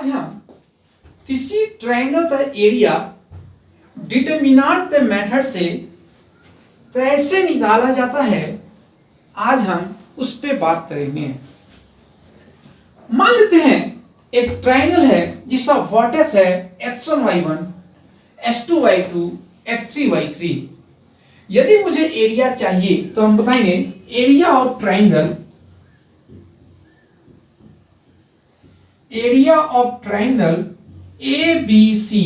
आज हम किसी ट्रायंगल का एरिया डिटरमिनेंट द मेथड से कैसे निकाला जाता है, आज हम उस पे बात करेंगे। मान लेते हैं एक ट्रायंगल है जिसका वर्टेक्स है x1y1, x2y2, x3y3। यदि मुझे एरिया चाहिए तो हम बताएंगे area of triangle, area of triangle ABC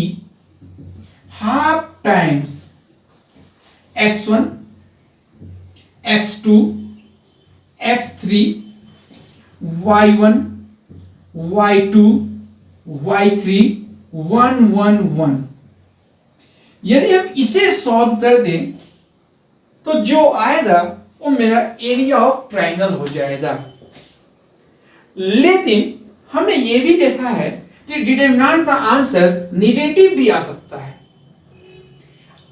half times x1, x2, x3, y1, y2, y3, 1 1 1। यदि हम इसे सॉल्व कर दें तो जो आएगा वो मेरा एरिया ऑफ ट्रायंगल हो जाएगा। लेकिन हमने ये भी देखा है कि डिटरमिनेंट का आंसर नेगेटिव भी आ सकता है।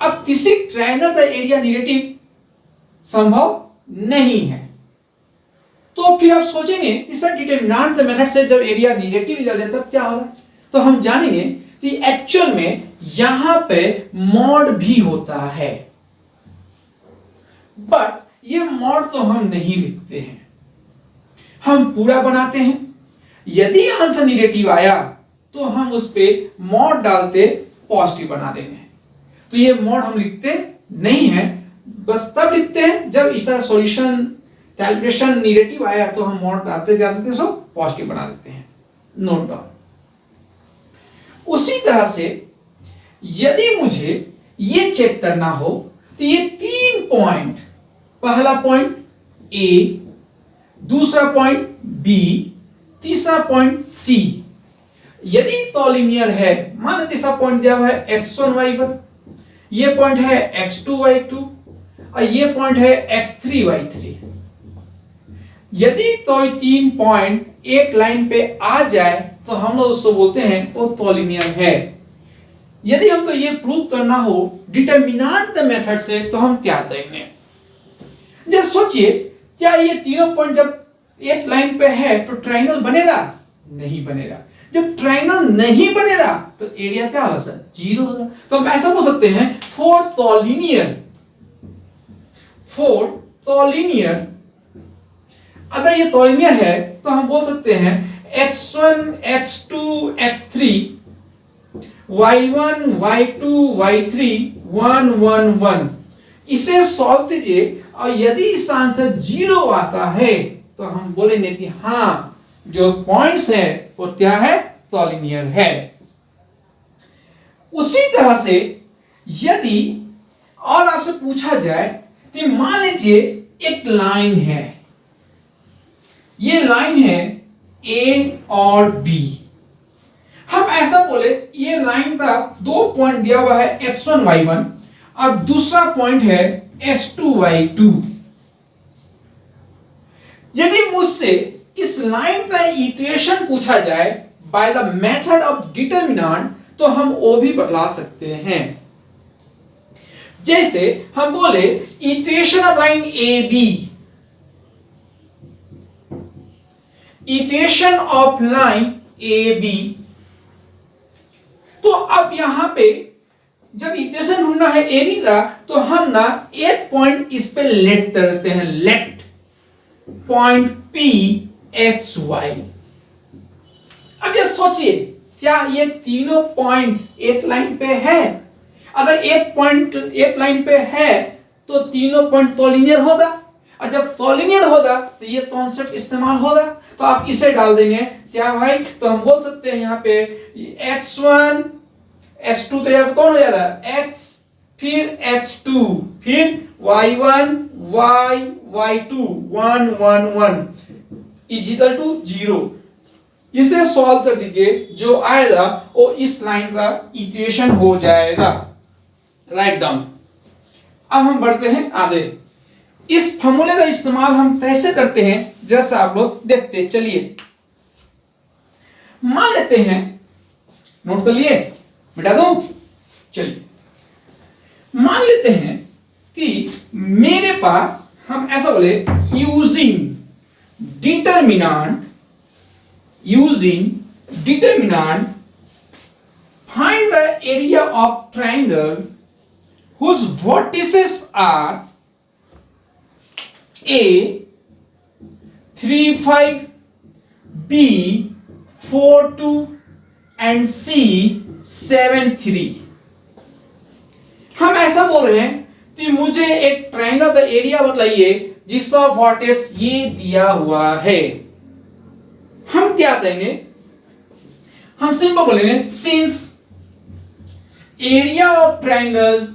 अब किसी ट्रायंगल का एरिया नेगेटिव संभव नहीं है, तो फिर आप सोचेंगे तीसरा डिटरमिनेंट द मेथड से जब एरिया नेगेटिव निकल जाए तब क्या होगा, तो हम जानेंगे कि एक्चुअल में यहां पे मॉड भी होता है, बट ये मॉड तो हम नहीं लिखते हैं, हम पूरा बनाते हैं। यदि आंसर नेगेटिव आया तो हम उस पे मॉड डालते पॉजिटिव बना देंगे। तो ये मॉड हम लिखते नहीं है, बस तब लिखते हैं जब इसका सॉल्यूशन कैलकुलेशन नेगेटिव आया तो हम मॉड डालते जाते सो पॉजिटिव बना देते हैं। Note down. उसी तरह से यदि मुझे ये चेक करना हो तो ये 3 पॉइंट, पहला पॉइंट A, दूसरा पॉइंट B, तीसरा पॉइंट C, यदि कॉलिनियर है, मान तीसरा पॉइंट दिया हुआ है x1y1, ये पॉइंट है x2y2 और ये पॉइंट है x3y3। यदि कोई 3 पॉइंट एक लाइन पे आ जाए तो हम लोग उसको बोलते हैं वो कॉलिनियर है। यदि हमको ये प्रूव करना हो डिटरमिनेंट द मेथड से तो हम क्या करेंगे? जैसे सोचिए, क्या ये तीनों पॉइंट जब एक लाइन पे है तो ट्रायंगल बनेगा? नहीं बनेगा। जब ट्रायंगल नहीं बनेगा तो एरिया क्या होगा सर? 0 होगा। तो हम ऐसा बोल सकते हैं फोर कॉलिनियर, अगर ये कॉलिनियर है तो हम बोल सकते हैं x1, x2, x3, y1, y2, y3, 1 1 1। इसे सॉल्व कीजिए और यदि इस आंसर 0 आता है तो हम बोलेंगे कि हाँ, जो पॉइंट्स है वो क्या है? कॉलिनियर है। उसी तरह से यदि और आपसे पूछा जाए कि मान लीजिए एक लाइन है, ये लाइन है A और B, हम ऐसा बोले ये लाइन का 2 पॉइंट दिया हुआ है x1y1 और दूसरा पॉइंट है x2y2। यदि मुझसे इस लाइन का इक्वेशन पूछा जाए by the method of determinant तो हम वो भी बदला सकते हैं। जैसे हम बोले equation of line AB, equation of line AB। तो अब यहां पे जब इक्वेशन ढूंढना है AB का तो हम ना एक पॉइंट इस पे लेट करते हैं, let point P x y। अब ये सोचिए, क्या ये तीनों पॉइंट एक लाइन पे है? अगर एक पॉइंट एक लाइन पे है तो तीनों पॉइंट कॉलिनियर होगा, और जब कॉलिनियर होगा तो ये कॉन्सेप्ट इस्तेमाल होगा। तो आप इसे डाल देंगे क्या भाई? तो हम बोल सकते हैं यहाँ पे x1, x2 तो यहाँ कौन हो जा रहा है? x, फिर x2, फिर y1, y, y2, 1 1 1 equal to 0। इसे सॉल्व कर दीजिए, जो आएगा वो इस लाइन का इक्वेशन हो जाएगा। Write down. अब हम बढ़ते हैं आगे। इस फॉर्मूले का इस्तेमाल हम कैसे करते हैं जैसा आप लोग देखते चलिए। मान लेते हैं, नोट कर लिए, मिटा दूं? चलिए, मान लेते हैं कि मेरे पास, हम ऐसा बोले using Determinant, find the area of triangle whose vertices are A 3 5, B 4 2 and C 7 3। हम ऐसा बोल रहे हैं कि मुझे एक ट्रायंगल का एरिया बताइए जिसका वर्टेक्स ये दिया हुआ है। हम क्या कहेंगे, हम सिंपल बोलेंगे since area of triangle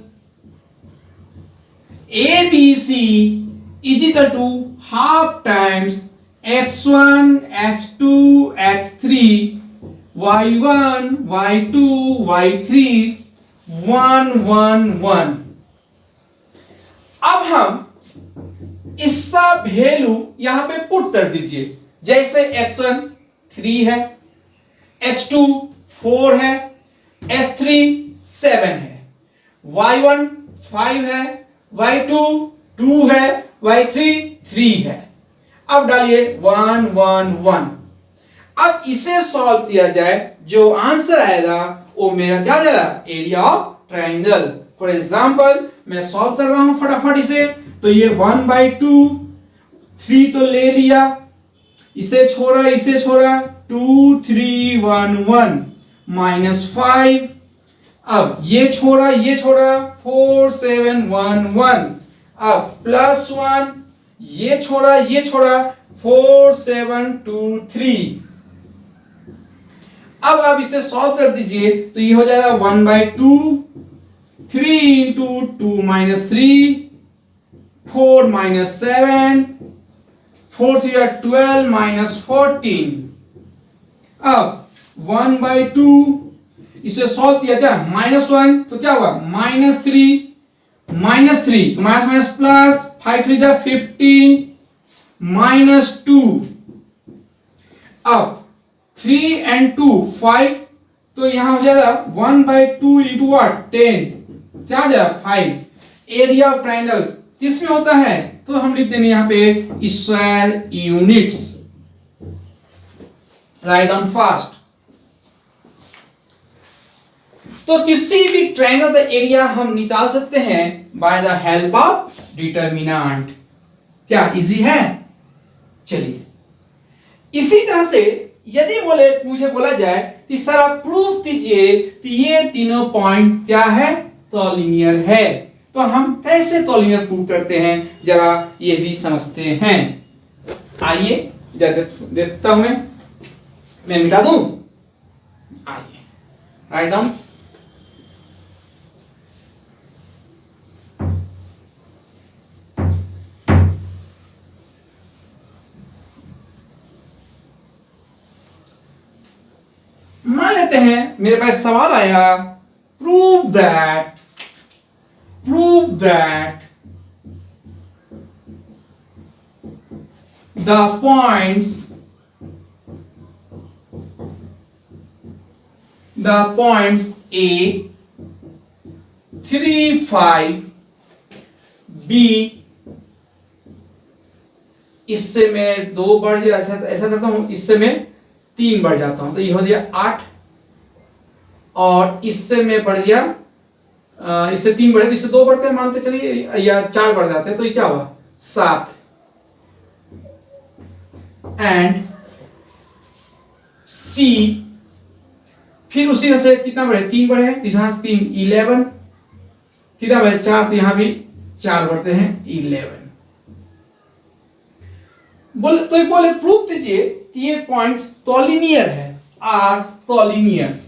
ABC is equal to half times x1 x2 x3 y1 y2 y3 1 1 1। अब हम इसका वैल्यू यहां पे पुट कर दीजिए, जैसे x1 3 है, x2 4 है, x3 7 है, y1 5 है, y2 2 है, y3 3 है। अब डालिए 1 1 1। अब इसे सॉल्व किया जाए, जो आंसर आएगा वो मेरा क्या जाएगा, area of triangle. For example मैं सॉल्व कर रहा हूं फटाफट इसे, तो ये 1/2 3 तो ले लिया, इसे छोड़ा 2 3 1 1 -5। अब ये छोड़ा 4 7 1 1। अब +1, ये छोड़ा 4 7 2 3। अब आप इसे सॉल्व कर दीजिए, तो ये हो जाएगा 1/2 3 into 2 - 3 4 - 7 4 3 are 12 - 14। अब 1/2 इसे सॉल्व किया क्या, -1 तो क्या हुआ -3 तो माइनस प्लस 5 3 जा 15 -2। अब 3 and 2 5, तो यहां हो जाएगा 1/2 into what 10, क्या आ जाएगा 5। एरिया ऑफ ट्रायंगल किसमें होता है, तो हम लिख देंगे यहां पे square units. Write down fast. तो किसी भी ट्रायंगल का एरिया हम निकाल सकते हैं by the help of determinant. क्या इजी है? चलिए, इसी तरह से यदि मुझे बोला जाए कि सर आप प्रूफ कीजिए कि ये तीनों पॉइंट क्या है, कॉलिनियर है, तो हम कैसे कॉलिनियर प्रूव करते हैं, जरा ये भी समझते हैं। आइए देखता हूं, मैं मिटा दूं। आइए राइट डाउन। मान लेते हैं मेरे पास सवाल आया, prove that the points A 3 5 B, इससे मैं 2 बढ़ जाए, ऐसा करता हूं, इससे मैं 3 बढ़ जाता हूं, तो ये हो गया 8, और इससे मैं बढ़ गया, इससे 3 बढ़े तो इससे 2 बढ़ते हैं, मानते चलिए, या 4 बढ़ जाते हैं, तो ये क्या हुआ 7। एंड C, फिर उसी तरह से कितना बढ़े, 3 बढ़े, तीसरा 3 11, कितना बढ़े 4, तो यहां भी 4 बढ़ते हैं 11। बोले प्रूफ कीजिए कि ये पॉइंट्स कॉलिनियर है, आर कॉलिनियर।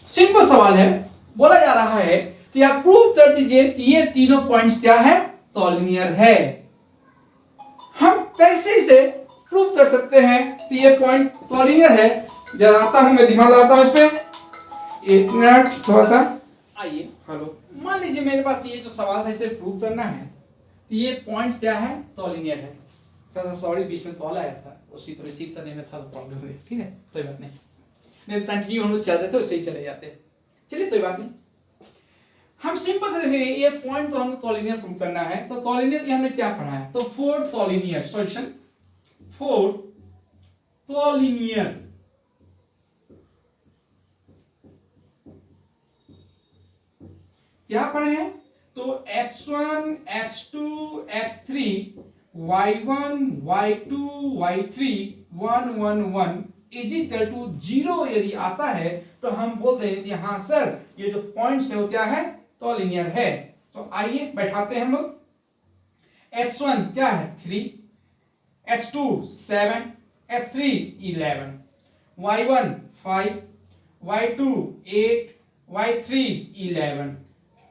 सिंपल सवाल है, बोला जा रहा है कि आप प्रूव कर दीजिए कि ये तीनों पॉइंट्स क्या है, कॉलिनियर है। हम कैसे इसे प्रूव कर सकते हैं कि ये पॉइंट कॉलिनियर है, जरा आता हूं, मैं दिमाग लगाता हूं इस पे, 1 मिनट थोड़ा सा। आइए, हेलो, मान लीजिए मेरे पास ये जो सवाल था इसे प्रूव करना है कि ये पॉइंट्स क्या है, कॉलिनियर है। थोड़ा सा सॉरी, बीच में कॉल आया था, उसी तो रिसीव करने में था प्रॉब्लम हुई, ठीक है, कोई बात नहीं, कंटिन्यू हम लोग चल रहे थे, उससे ही चले जाते। चलिए कोई बात नहीं। हम सिंपल से देखेंगे, ये पॉइंट तो हमको कॉलिनियर प्रूव करना है, तो कॉलिनियर के लिए हमने क्या पढ़ा है, तो fourth collinear solution, fourth collinear क्या पढ़े हैं, तो x1 x2 x3 y1 y2 y3 1 1 1 is equal to 0 यदि आता है तो हम बोल दें कि हाँ सर ये जो पॉइंट्स है वो क्या है, तो लीनियर है। तो आइए बैठाते हैं हम लोग। x1 क्या है 3, x2 7, x3 11, y1 5, y2 8, y3 11,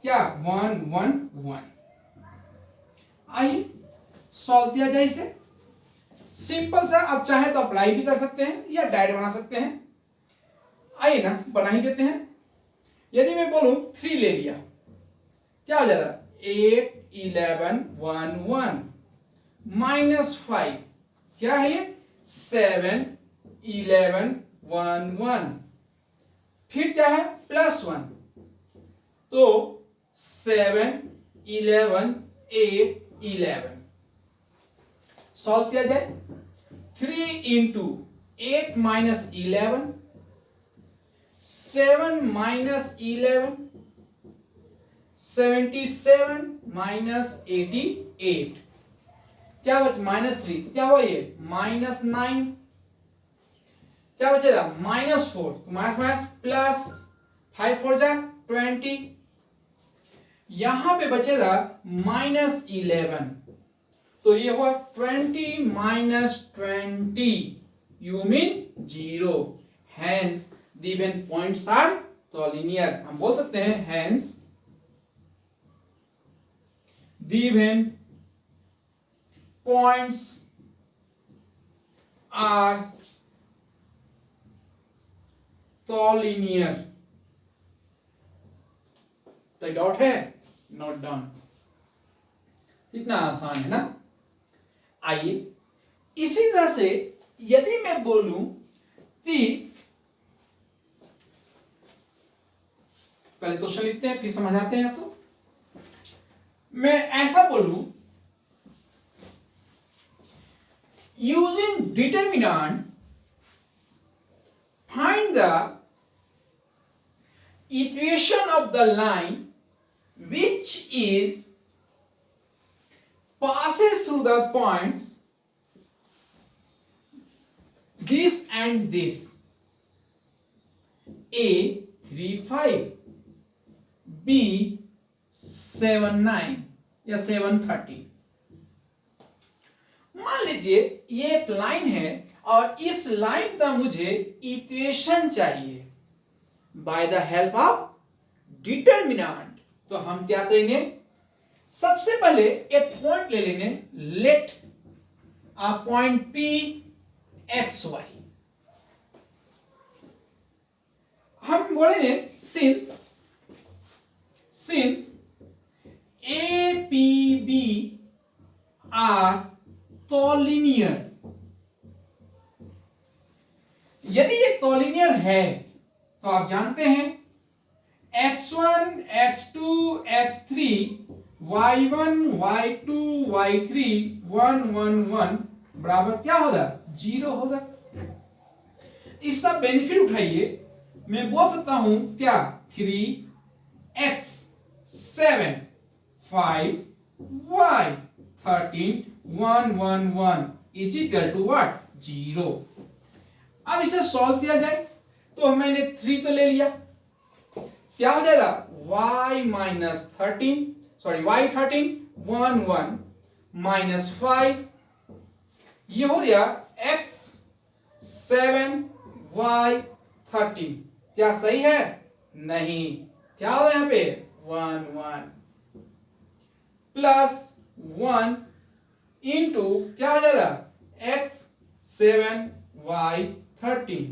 क्या 1 1 1। आइए सॉल्व किया जाए इसे, सिंपल सा। अब चाहे तो अप्लाई भी कर सकते हैं या डायरेक्ट बना सकते हैं। आइए ना बना ही देते हैं। यदि मैं बोलूं 3 ले लिया, क्या हो जाएगा 8 11 1 1 माइनस 5, क्या है ये 7 11 1 1, फिर क्या है प्लस 1, तो 7 11 8 11। सॉल्व किया जाए, 3 इंटू 8 माइनस 11, 7 माइनस 11, 77 माइनस 88, क्या बच माइनस 3, तो क्या हुआ ये माइनस 9, क्या बचेगा माइनस 4, तो माइनस माइनस प्लस 5 4 जा 20, यहां पे बचेगा माइनस 11, तो ये हुआ 20 minus 20, you mean 0, hence the given points are collinear. हम बोल सकते हैं hence the given points are collinear. तो डाउट है, नोट डाउन। कितना आसान है ना। आइए इसी तरह से यदि मैं बोलूं कि, पहले क्वेश्चन लिखते हैं फिर समझाते हैं आपको। मैं ऐसा बोलूं, using determinant find the equation of the line which is passes through the points this and this, a 3 5, b 7 9 या 7 30। मान लीजिए ये एक लाइन है और इस लाइन का मुझे इक्वेशन चाहिए by the help of determinant. तो हम क्या करेंगे, सबसे पहले एक पॉइंट ले लेंगे, let a point P x y। हम बोलेंगे since A P B are collinear, यदि ये कॉलिनियर है तो आप जानते हैं x1 x2 x3 y1 y2 y3 1 1 1 बराबर क्या होगा 0 होगा। इसका बेनिफिट उठाइए, मैं बोल सकता हूं क्या 3x 7 5 y 13 1 1 1 is equal to what 0। अब इसे सॉल्व किया जाए तो मैंने 3 तो ले लिया, क्या हो जाएगा y माइनस 13 y 13 1 1 माइनस 5, ये हो गया x 7 y 13। क्या सही है, नहीं, क्या हो रहा है यहां पे 1 1 प्लस 1 इंटू क्या हो जाएगा x 7 y 13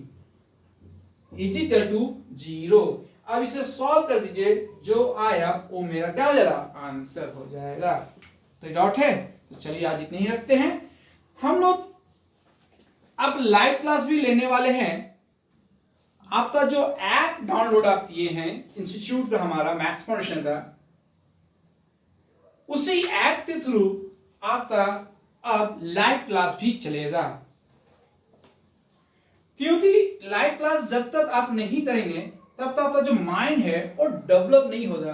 is equal to 0। अब इसे सॉल्व कर दीजिए, जो आया वो मेरा क्या हो जाएगा आंसर हो जाएगा। तो डाउट है, तो चलिए आज इतने ही रखते हैं। हम लोग अब लाइव क्लास भी लेने वाले हैं। आपका जो ऐप डाउनलोड आप किए हैं इंस्टीट्यूट का, हमारा मैथ्स फाउंडेशन का, उसी ऐप के थ्रू आपका अब लाइव क्लास भी चलेगा। क्योंकि लाइव क्लास जब तक आप नहीं करेंगे तब तक आपका जो माइंड है वो डेवलप नहीं होगा।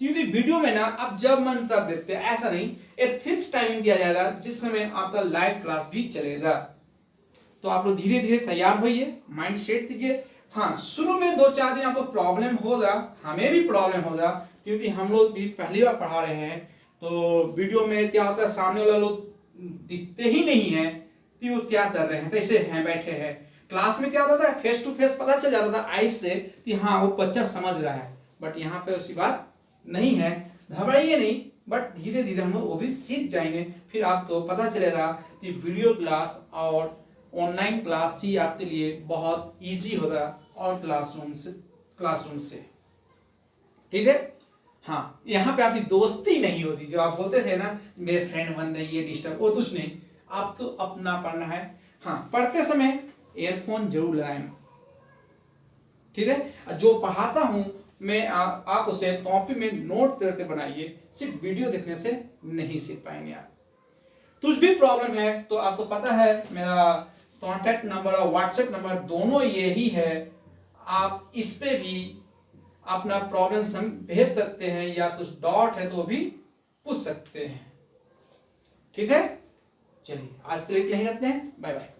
क्योंकि वीडियो में ना आप जब मन तब देखते हैं, ऐसा नहीं, एक फिक्स टाइमिंग दिया जाएगा जिस समय आपका लाइव क्लास भी चलेगा। तो आप लोग धीरे धीरे तैयार होइए, माइंड सेट कीजिए। हाँ, शुरू में 2-4 दिन आपको प्रॉब्लम होगा, हमें भी प्रॉब्लम होगा, क्योंकि हम लोग भी पहली बार पढ़ा रहे हैं। तो वीडियो में क्या होता है, सामने वाला लोग दिखते ही नहीं है कि वो क्या कर रहे हैं, कैसे हैं, बैठे हैं। क्लास में क्या होता था, फेस टू फेस पता चल जाता था आईज से कि हाँ वो बच्चा समझ रहा है। बट यहाँ पे उसी बात नहीं है। घबराइए नहीं, बट धीरे धीरे हम लोग वो भी सीख जाएंगे। फिर आपको पता चलेगा कि वीडियो क्लास और ऑनलाइन क्लास ही आपके लिए बहुत इजी होगा और क्लासरूम से। ठीक है। हाँ, यहाँ पे आपकी दोस्ती नहीं होती, जो आप बोलते थे ना मेरे फ्रेंड बन रही है, डिस्टर्ब, वो कुछ नहीं। आप तो अपना पढ़ना है। हाँ, पढ़ते समय ईयरफोन जरूर लगाएं। ठीक है। जो पढ़ाता हूं मैं आप उसे कॉपी में नोट करके बनाइए। सिर्फ वीडियो देखने से नहीं सीख पाएंगे आप। कुछ भी प्रॉब्लम है तो आपको पता है मेरा कॉन्टैक्ट नंबर और व्हाट्सएप नंबर दोनों यही है। आप इस पे भी अपना प्रॉब्लम भेज सकते हैं, या कुछ डाउट है तो भी पूछ सकते हैं। ठीक है। चलिए आज के लिए यहीं रखते हैं। Bye bye.